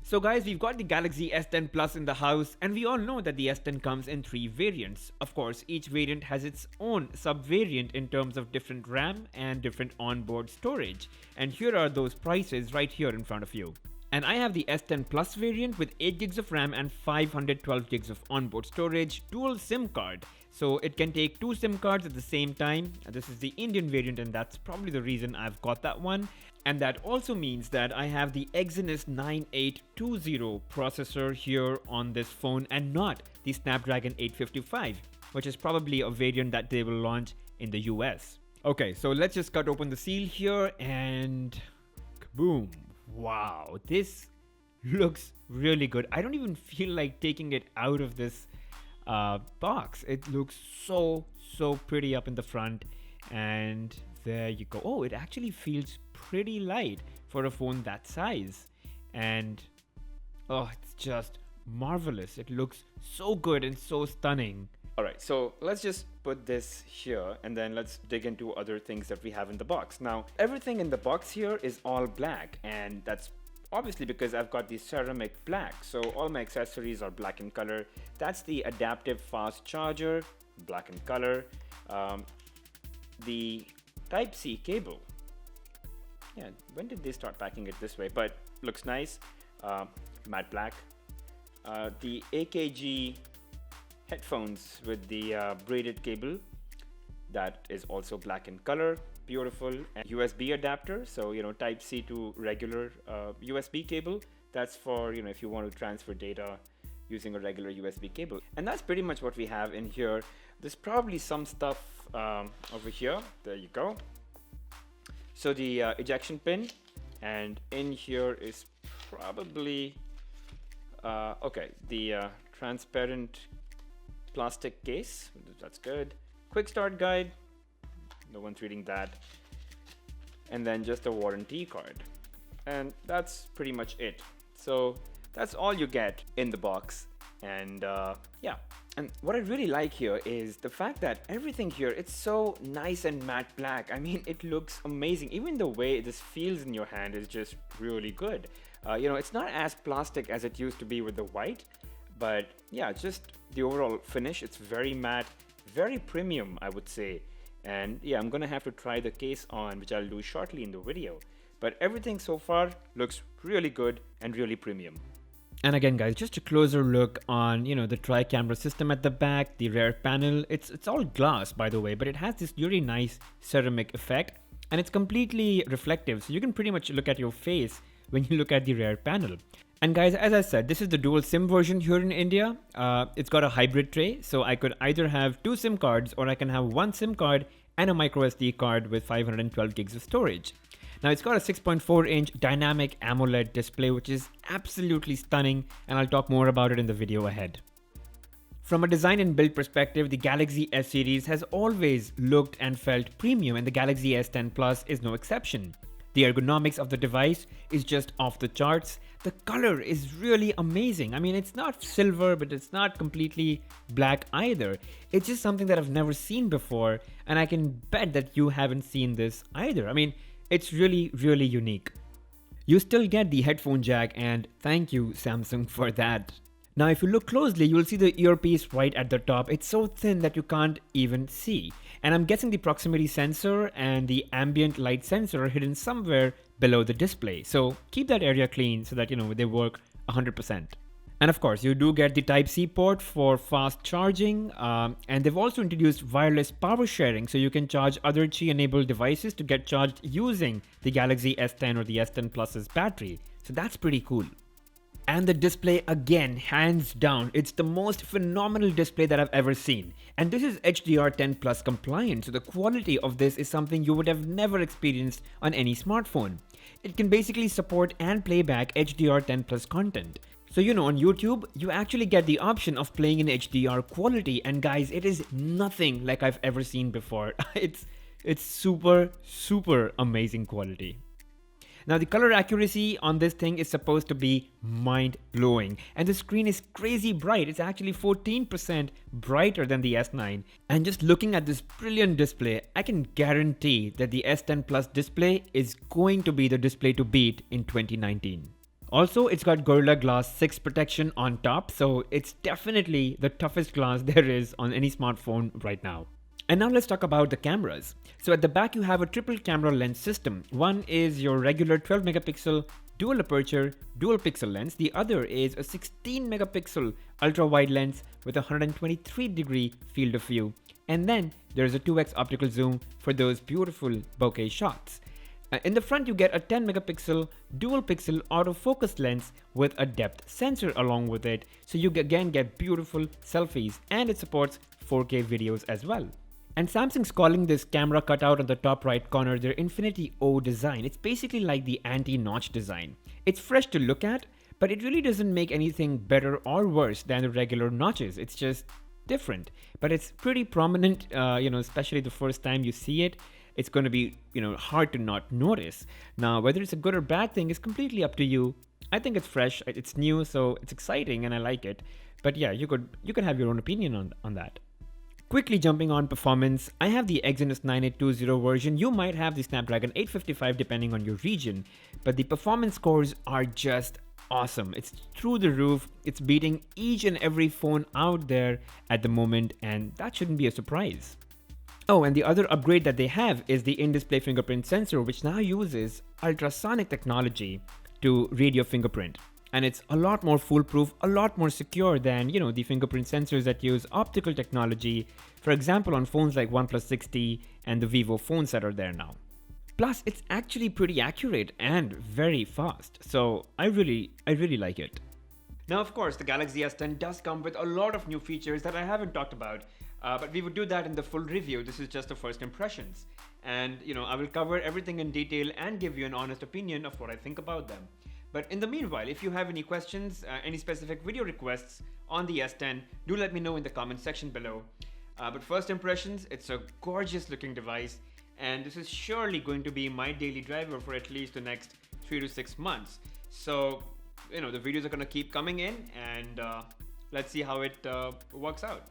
So guys, we've got the Galaxy S10 Plus in the house, and we all know that the S10 comes in 3 variants. Of course, each variant has its own sub-variant in terms of different RAM and different onboard storage. And here are those prices right here in front of you. And I have the S10 Plus variant with 8 gigs of RAM and 512 gigs of onboard storage, dual SIM card. So it can take 2 SIM cards at the same time. This is the Indian variant, and that's probably the reason I've got that one. And that also means that I have the Exynos 9820 processor here on this phone and not the Snapdragon 855, which is probably a variant that they will launch in the US. Okay, so let's just cut open the seal here and kaboom. Wow, this looks really good. I don't even feel like taking it out of this box. It looks so pretty up in the front, and there you go. Oh, it actually feels pretty light for a phone that size, and oh, it's just marvelous. It looks so good and so stunning. Alright, so let's just put this here and then let's dig into other things that we have in the box. Now, everything in the box here is all black, and that's obviously because I've got the ceramic black. So all my accessories are black in color. That's the adaptive fast charger, black in color. The Type-C cable. Yeah, when did they start packing it this way? But looks nice. Matte black. The AKG headphones with the braided cable, that is also black in color, beautiful. And USB adapter, so Type-C to regular USB cable. That's for if you want to transfer data using a regular USB cable. And that's pretty much what we have in here. There's probably some stuff over here. There you go. So the ejection pin, and in here is probably the transparent plastic case. That's good. Quick start guide, no one's reading that, and then just a warranty card, and that's pretty much it. So that's all you get in the box. And yeah, and what I really like here is the fact that everything here, it's so nice and matte black. I mean, it looks amazing. Even the way this feels in your hand is just really good. It's not as plastic as it used to be with the white, but yeah, just the overall finish, it's very matte, very premium, I would say. And yeah, I'm gonna have to try the case on, which I'll do shortly in the video. But everything so far looks really good and really premium. And again guys, just a closer look on the tri-camera system at the back, the rear panel. It's all glass, by the way, but it has this really nice ceramic effect, and it's completely reflective, so you can pretty much look at your face when you look at the rear panel. And guys, as I said, this is the dual SIM version here in India. It's got a hybrid tray, so I could either have 2 SIM cards or I can have 1 SIM card and a microSD card with 512 gigs of storage. Now it's got a 6.4-inch dynamic AMOLED display, which is absolutely stunning, and I'll talk more about it in the video ahead. From a design and build perspective, the Galaxy S series has always looked and felt premium, and the Galaxy S10 Plus is no exception. The ergonomics of the device is just off the charts. The color is really amazing. I mean, it's not silver, but it's not completely black either. It's just something that I've never seen before, and I can bet that you haven't seen this either. I mean, it's really unique. You still get the headphone jack, and thank you Samsung for that. Now if you look closely, you will see the earpiece right at the top. It's so thin that you can't even see. And I'm guessing the proximity sensor and the ambient light sensor are hidden somewhere below the display. So keep that area clean so that they work 100%. And of course, you do get the Type-C port for fast charging, and they've also introduced wireless power sharing, so you can charge other Qi-enabled devices to get charged using the Galaxy S10 or the S10 Plus's battery. So that's pretty cool. And the display, again, hands down, it's the most phenomenal display that I've ever seen. And this is HDR10 Plus compliant, so the quality of this is something you would have never experienced on any smartphone. It can basically support and play back HDR10 Plus content. So on YouTube, you actually get the option of playing in HDR quality, and guys, it is nothing like I've ever seen before. It's super amazing quality. Now the color accuracy on this thing is supposed to be mind-blowing, and the screen is crazy bright. It's actually 14% brighter than the S9. And just looking at this brilliant display, I can guarantee that the S10 Plus display is going to be the display to beat in 2019. Also, it's got Gorilla Glass 6 protection on top, so it's definitely the toughest glass there is on any smartphone right now. And now let's talk about the cameras. So at the back you have a triple camera lens system. One is your regular 12 megapixel dual aperture dual pixel lens. The other is a 16 megapixel ultra wide lens with a 123-degree field of view. And then there's a 2x optical zoom for those beautiful bokeh shots. In the front you get a 10 megapixel dual pixel autofocus lens with a depth sensor along with it, so you again get beautiful selfies, and it supports 4K videos as well. And Samsung's calling this camera cutout on the top right corner their Infinity O design. It's basically like the anti-notch design. It's fresh to look at, but it really doesn't make anything better or worse than the regular notches. It's just different, but it's pretty prominent, especially the first time you see it. It's going to be, hard to not notice. Now, whether it's a good or bad thing is completely up to you. I think it's fresh, it's new, so it's exciting and I like it. But yeah, you could have your own opinion on that. Quickly jumping on performance, I have the Exynos 9820 version. You might have the Snapdragon 855 depending on your region, but the performance scores are just awesome. It's through the roof. It's beating each and every phone out there at the moment, and that shouldn't be a surprise. Oh, and the other upgrade that they have is the in-display fingerprint sensor, which now uses ultrasonic technology to read your fingerprint. And it's a lot more foolproof, a lot more secure than, the fingerprint sensors that use optical technology, for example, on phones like OnePlus 6T and the Vivo phones that are there now. Plus, it's actually pretty accurate and very fast, so I really like it. Now, of course, the Galaxy S10 does come with a lot of new features that I haven't talked about, but we would do that in the full review. This is just the first impressions. And, I will cover everything in detail and give you an honest opinion of what I think about them. But in the meanwhile, if you have any questions, any specific video requests on the S10, do let me know in the comment section below. But first impressions, it's a gorgeous looking device, and this is surely going to be my daily driver for at least the next 3 to 6 months. So, the videos are going to keep coming in, and let's see how it works out.